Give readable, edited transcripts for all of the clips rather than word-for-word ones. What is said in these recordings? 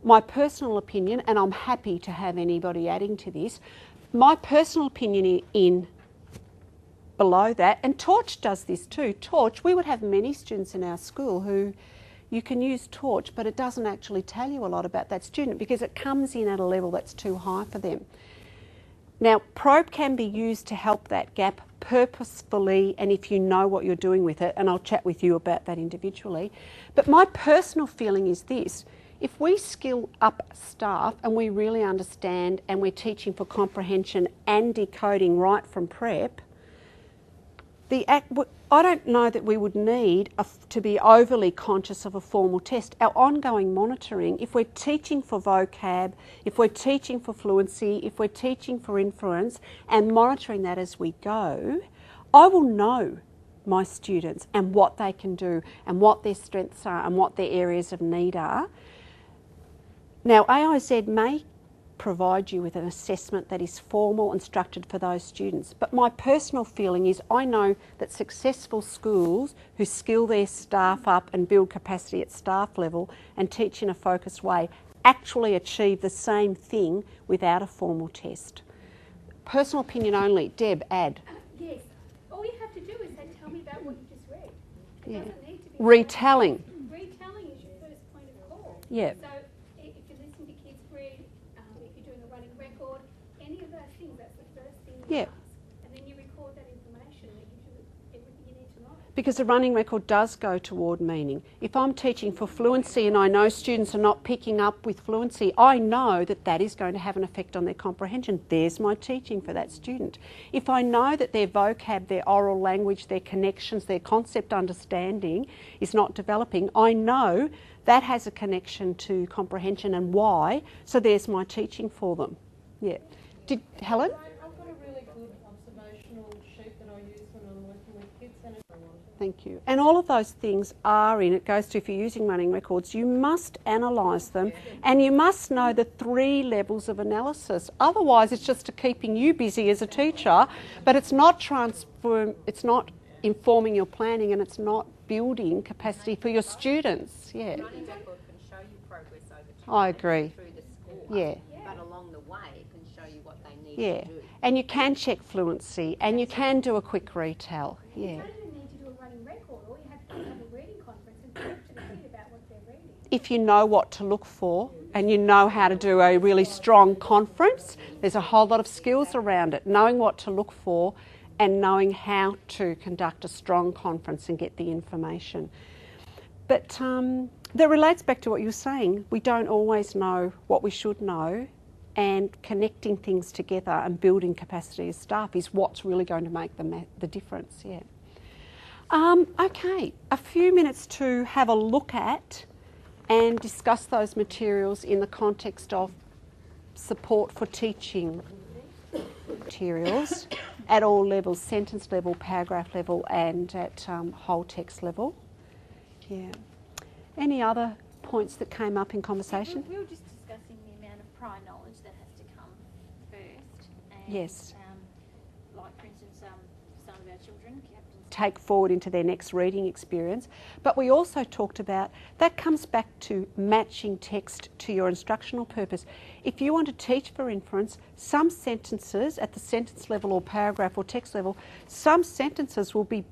My personal opinion, and I'm happy to have anybody adding to this, my personal opinion in below that, and Torch does this too. Torch, we would have many students in our school who you can use Torch, but it doesn't actually tell you a lot about that student because it comes in at a level that's too high for them. Now, Probe can be used to help that gap purposefully, and if you know what you're doing with it, and I'll chat with you about that individually. But my personal feeling is this: if we skill up staff and we really understand and we're teaching for comprehension and decoding right from prep, I don't know that we would need to be overly conscious of a formal test. Our ongoing monitoring, if we're teaching for vocab, if we're teaching for fluency, if we're teaching for inference and monitoring that as we go, I will know my students and what they can do and what their strengths are and what their areas of need are. Now, AIZ may provide you with an assessment that is formal and structured for those students. But my personal feeling is I know that successful schools who skill their staff up and build capacity at staff level and teach in a focused way actually achieve the same thing without a formal test. Personal opinion only. Deb, add. Yes. All you have to do is say, tell me about what you just read. It doesn't need to be retelling. Retelling is your first point of call. Yeah. So if you listen to kids read, if you're doing a running record, any of those things, that's the first thing you ask. And then you record that information that gives you everything you need to know. Because the running record does go toward meaning. If I'm teaching for fluency and I know students are not picking up with fluency, I know that that is going to have an effect on their comprehension. There's my teaching for that student. If I know that their vocab, their oral language, their connections, their concept understanding is not developing, I know that has a connection to comprehension and why, so there's my teaching for them. Yeah. Did Helen? I've got a really good observational sheet that I use when I'm working with kids and Thank you. And all of those things are in, it goes to if you're using running records, you must analyse them and you must know the 3 levels of analysis. Otherwise it's just keeping you busy as a teacher, but it's not informing your planning and it's not building capacity for your students. Yeah. Running record can show you progress over time. I agree. Through the score. Yeah. But along the way it can show you what they need Yeah. to do. And you can check fluency and you can do a quick retell. Yeah. You don't even need to do a running record. All you have to do is have a reading conference and talk to the kid about what they're reading. If you know what to look for and you know how to do a really strong conference, there's a whole lot of skills around it. Knowing what to look for and knowing how to conduct a strong conference and get the information. But that relates back to what you were saying. We don't always know what we should know, and connecting things together and building capacity as staff is what's really going to make the difference. Yeah. Okay, a few minutes to have a look at and discuss those materials in the context of support for teaching materials at all levels, sentence level, paragraph level and at whole text level. Yeah. Any other points that came up in conversation? We were just discussing the amount of prior knowledge that has to come first. And, Yes. Like, for instance, some of our children, captains, Take forward into their next reading experience. But we also talked about, that comes back to matching text to your instructional purpose. If you want to teach for inference, some sentences at the sentence level or paragraph or text level, some sentences will be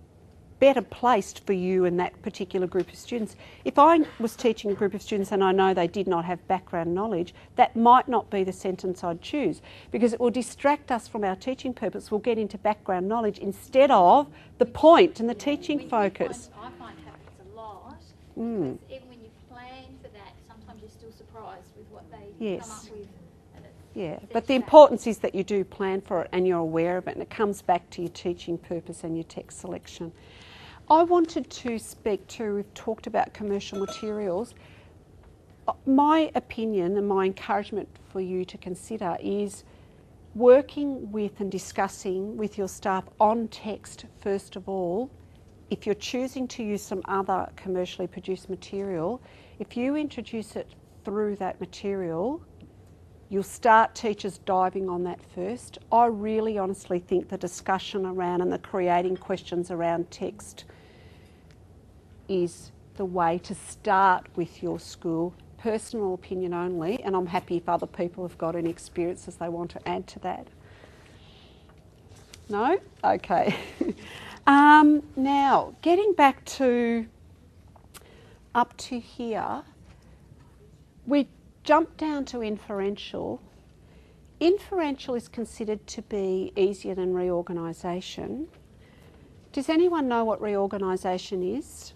better placed for you and that particular group of students. If I was teaching a group of students and I know they did not have background knowledge, that might not be the sentence I'd choose because it will distract us from our teaching purpose. We'll get into background knowledge instead of the point and the teaching focus. I find happens a lot because even when you plan for that, sometimes you're still surprised with what they come up with. And Yeah, but the importance is that you do plan for it and you're aware of it, and it comes back to your teaching purpose and your text selection. I wanted to speak to, we've talked about commercial materials. My opinion and my encouragement for you to consider is working with and discussing with your staff on text first of all. If you're choosing to use some other commercially produced material, if you introduce it through that material, you'll start teachers diving on that first. I really honestly think the discussion around and the creating questions around text is the way to start with your school personal opinion only, and I'm happy if other people have got any experiences they want to add to that. No? Okay. Now, getting back to up to here, we jump down to inferential. Inferential is considered to be easier than reorganisation. Does anyone know what reorganisation is?